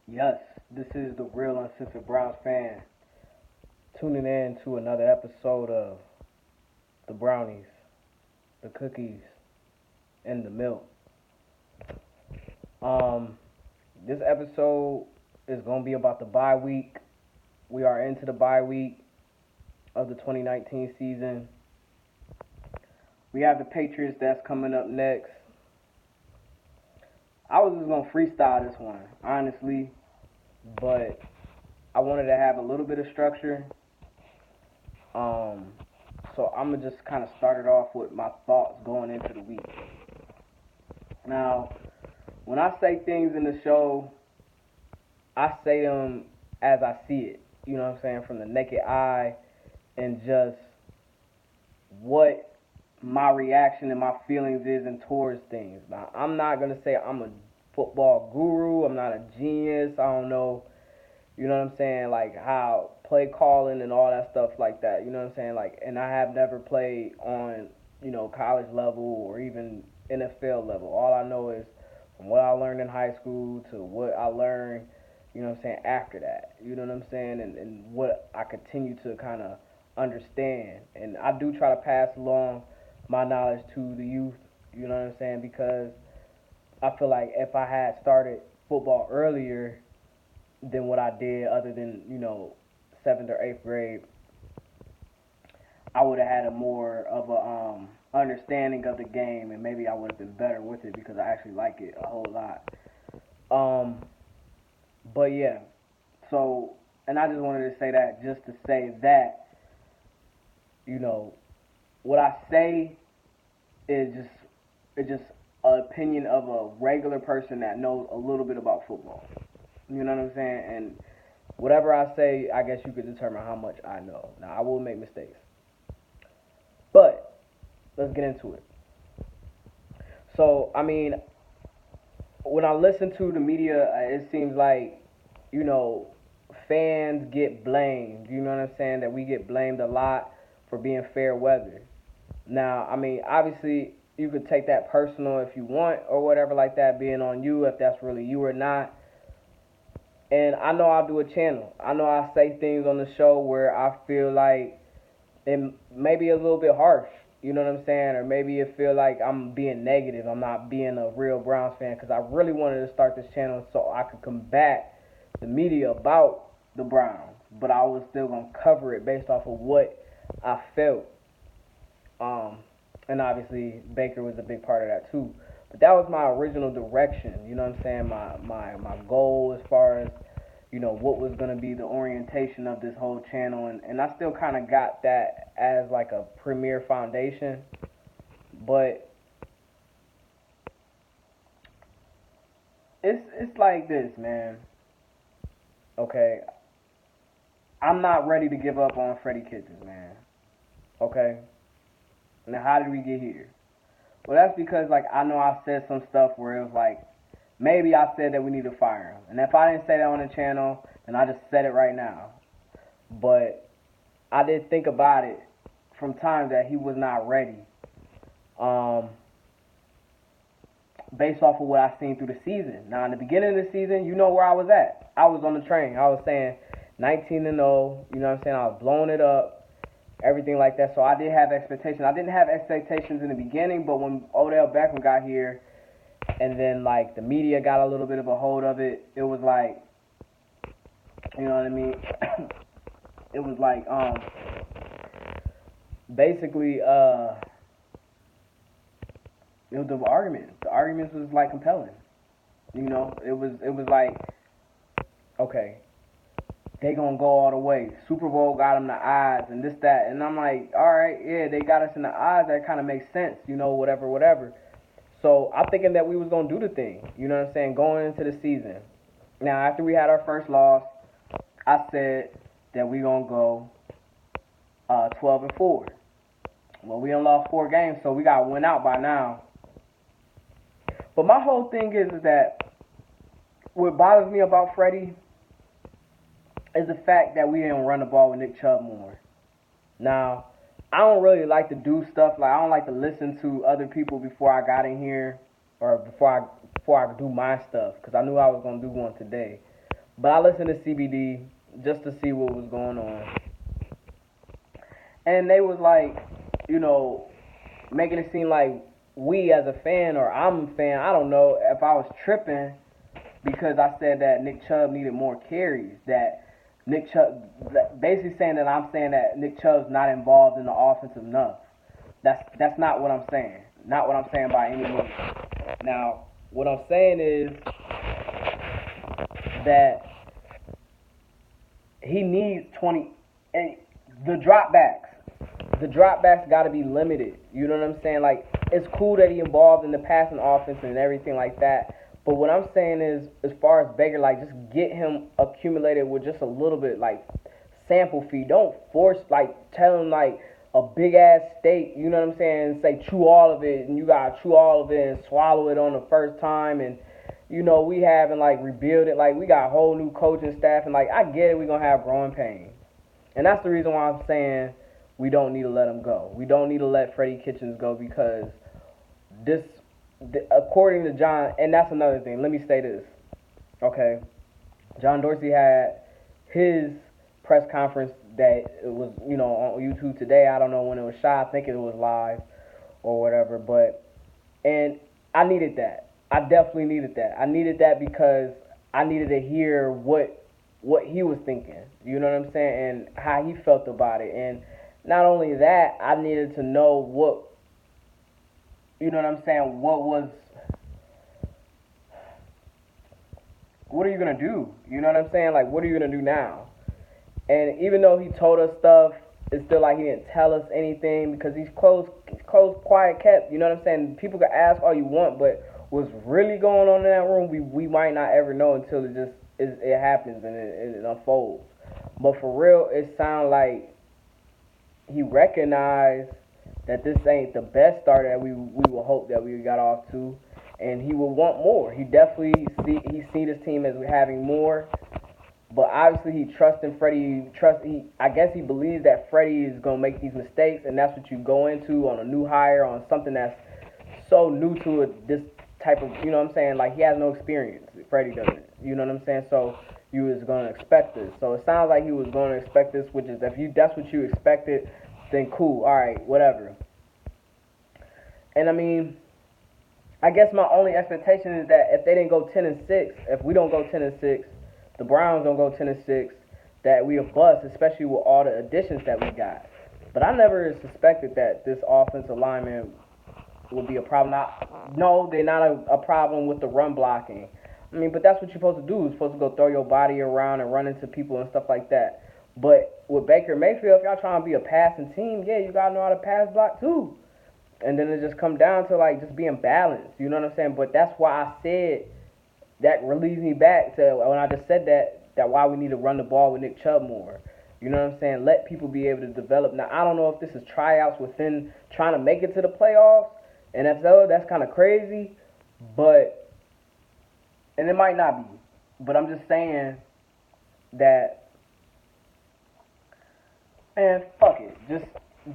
Yes, this is the real uncensored Browns fan tuning in to another episode of the Brownies, the cookies, and the milk. Um, this episode is gonna be about the bye week. We are into the bye week of the 2019 season. We have the Patriots that's coming up next. I was just gonna freestyle this one, honestly, but I wanted to have a little bit of structure. Um, so I'm gonna just kind of start it off with my thoughts going into the week. Now, when I say things in the show, I say them as I see it. You know what I'm saying? From the naked eye and just what my reaction and my feelings is and towards things. Now, I'm not gonna say I'm a football guru. I'm not a genius. I don't know. You know what I'm saying? Like how play calling and all that stuff like that. You know what I'm saying? Like, and I have never played on college level or even NFL level. All I know is from what I learned in high school to what I learned, you know what I'm saying, after that. You know what I'm saying? And what I continue to kind of understand. And I do try to pass along my knowledge to the youth, you know what I'm saying? Because I feel like if I had started football earlier than what I did, other than, seventh or eighth grade, I would have had a more of a understanding of the game, and maybe I would have been better with it because I actually like it a whole lot. Um, but yeah, so and I just wanted to say that just to say that you know what I say is just an opinion of a regular person that knows a little bit about football. You know what I'm saying? And whatever I say, I guess you could determine how much I know. Now I will make mistakes, but let's get into it. So I mean, when I listen to the media, it seems like you know fans get blamed. You know what I'm saying? That we get blamed a lot for being fair weather. Now, I mean, obviously, you could take that personal if you want or whatever like that, being on you if that's really you or not. And I know I'll do a channel. I know I say things on the show where I feel like it may be a little bit harsh. You know what I'm saying? Or maybe it feel like I'm being negative. I'm not being a real Browns fan because I really wanted to start this channel so I could combat the media about the Browns. But I was still gonna cover it based off of what I felt. Um, and obviously Baker was a big part of that too. But that was my original direction. You know what I'm saying? My goal as far as what was gonna be the orientation of this whole channel, and I still kind of got that as like a premier foundation. But it's like this, man. Okay, I'm not ready to give up on Freddie Kitchens, man. Okay, now how did we get here? Well, that's because like I know I said some stuff where it was like maybe I said that we need to fire him, and if I didn't say that on the channel, then I just said it right now. But I did think about it from times that he was not ready. Um, Based off of what I seen through the season. Now in the beginning of the season, you know where I was at. I was on the train. I was saying 19-0. You know what I'm saying? I was blowing it up, everything like that. So I did have expectations. I didn't have expectations in the beginning, but when Odell Beckham got here, and then like the media got a little bit of a hold of it, it was like, you know what I mean? It was like basically it was the argument. The arguments was like compelling. It was like, okay, they gonna go all the way. Super Bowl got them the odds and this that, and I'm like, all right, yeah, they got us in the odds. That kind of makes sense, whatever, whatever. So I'm thinking that we was gonna do the thing. You know what I'm saying? Going into the season. Now after we had our first loss, I said that we gonna go 12-4. Well, we done lost 4 games, so we got win out by now. But my whole thing is that what bothers me about Freddie is the fact that we didn't run the ball with Nick Chubb more. Now, I don't really like to do stuff like I don't like to listen to other people before I got in here or before I do my stuff because I knew I was gonna do one today. But I listened to CBD just to see what was going on, and they was like, you know, making it seem like we as a fan or I'm a fan, I don't know if I was tripping because I said that Nick Chubb needed more carries. That Nick Chubb, basically saying that I'm saying that Nick Chubb's not involved in the offense enough. That's not what I'm saying. Not what I'm saying by any means. Now, what I'm saying is that he needs 20. And the dropbacks. The dropbacks got to be limited. You know what I'm saying? Like, it's cool that he involved in the passing offense and everything like that. But what I'm saying is, as far as Baker, like, just get him accumulated with just a little bit, like, sample fee. Don't force, like, tell him, like, a big ass steak, you know what I'm saying? Say chew all of it, and you gotta chew all of it and swallow it on the first time. And you know, we haven't like rebuild it. Like, we got a whole new coaching staff, and like, I get it, we gonna have growing pains. And that's the reason why I'm saying we don't need to let him go. We don't need to let Freddie Kitchens go because this, according to John, and that's another thing. Let me say this, okay? John Dorsey had his press conference that it was, you know, on YouTube today. I don't know when it was shot. I think it was live or whatever. But, and I needed that. I definitely needed that. I needed that because I needed to hear what he was thinking. You know what I'm saying? And how he felt about it. And not only that, I needed to know what, you know what I'm saying, what are you going to do? You know what I'm saying? Like, what are you going to do now? And even though he told us stuff, it's still like he didn't tell us anything because he's closed, quiet, kept. You know what I'm saying? People can ask all you want, but what's really going on in that room, we might not ever know until it happens and it unfolds. But for real, it sounds like he recognized that this ain't the best start that we would hope that we got off to, and he would want more. He definitely see this team as having more. But obviously he trusts in Freddie. I guess he believes that Freddie is gonna make these mistakes, and that's what you go into on a new hire, on something that's so new to it. This type of, you know what I'm saying? Like, he has no experience. Freddie doesn't. You know what I'm saying? So you was gonna expect this. So it sounds like he was gonna expect this, which is if that's what you expected, then cool. All right, whatever. And I mean, I guess my only expectation is that if they didn't go 10-6, if we don't go 10-6. The Browns don't go 10-6, that we a bust, especially with all the additions that we got. But I never suspected that this offensive lineman would be a problem. No, they're not a problem with the run blocking. I mean, but that's what you're supposed to do. You're supposed to go throw your body around and run into people and stuff like that. But with Baker Mayfield, if y'all trying to be a passing team, yeah, you got to know how to pass block too. And then it just come down to, like, just being balanced. You know what I'm saying? But that's why I said that relieves me back to when I just said that why we need to run the ball with Nick Chubb more. You know what I'm saying? Let people be able to develop. Now, I don't know if this is tryouts within trying to make it to the playoffs, and if so, that's kind of crazy, but, and it might not be, but I'm just saying that, man, fuck it.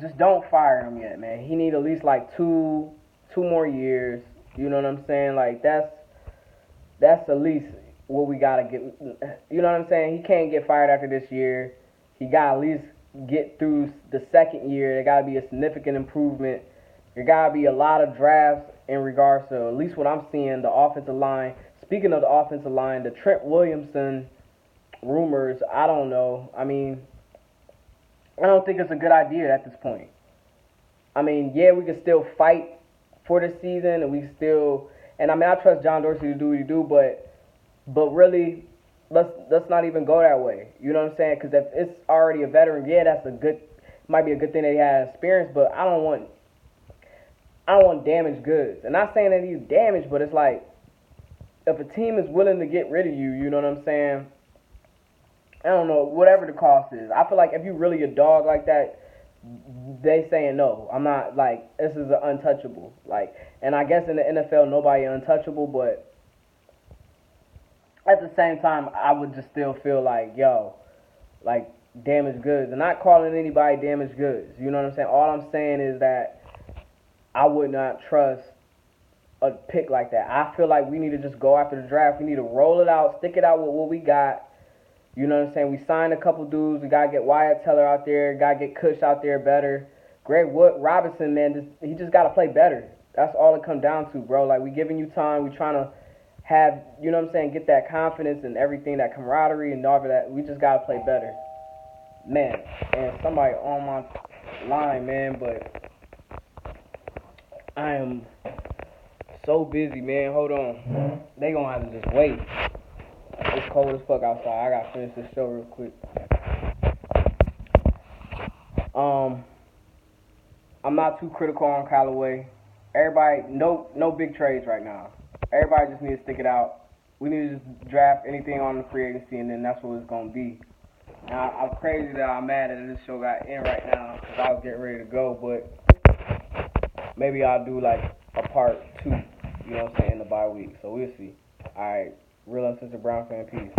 Just don't fire him yet, man. He need at least like two more years. You know what I'm saying? Like, that's at least what we gotta get. You know what I'm saying? He can't get fired after this year. He gotta at least get through the second year. There gotta be a significant improvement. There gotta be a lot of drafts in regards to at least what I'm seeing, the offensive line. Speaking of the offensive line, the Trent Williamson rumors, I don't know. I mean, I don't think it's a good idea at this point. I mean, yeah, we can still fight for the season, and we still, and I mean, I trust John Dorsey to do what he do, but really, let's not even go that way. You know what I'm saying? Because if it's already a veteran, yeah, that's might be a good thing that he has experience, but I don't want damaged goods. And not saying that he's damaged, but it's like, if a team is willing to get rid of you, you know what I'm saying? I don't know, whatever the cost is. I feel like if you really a dog like that, they saying no. I'm not, like, this is an untouchable. Like, and I guess in the NFL nobody untouchable, but at the same time I would just still feel like, yo, like, damaged goods. And not calling anybody damaged goods. You know what I'm saying? All I'm saying is that I would not trust a pick like that. I feel like we need to just go after the draft. We need to roll it out, stick it out with what we got, You know what I'm saying? We signed a couple dudes. We gotta get Wyatt Teller out there. Gotta get Kush out there better. Greg Robinson, man, he just gotta play better. That's all it comes down to, bro. Like, we giving you time. We trying to have, you know what I'm saying, get that confidence and everything, that camaraderie and all of that. We just gotta play better, man. And somebody on my line, man, but I am so busy, man. Hold on. They gonna have to just wait. It's cold as fuck outside. I gotta finish this show real quick. I'm not too critical on Callaway. Everybody, no big trades right now. Everybody just need to stick it out. We need to just draft anything on the free agency, and then that's what it's gonna be. Now, I'm crazy that I'm mad that this show got in right now because I was getting ready to go, but maybe I'll do like a part 2, you know what I'm saying, in the bye week. So we'll see. Alright, real Uncensored Brown fan, peace.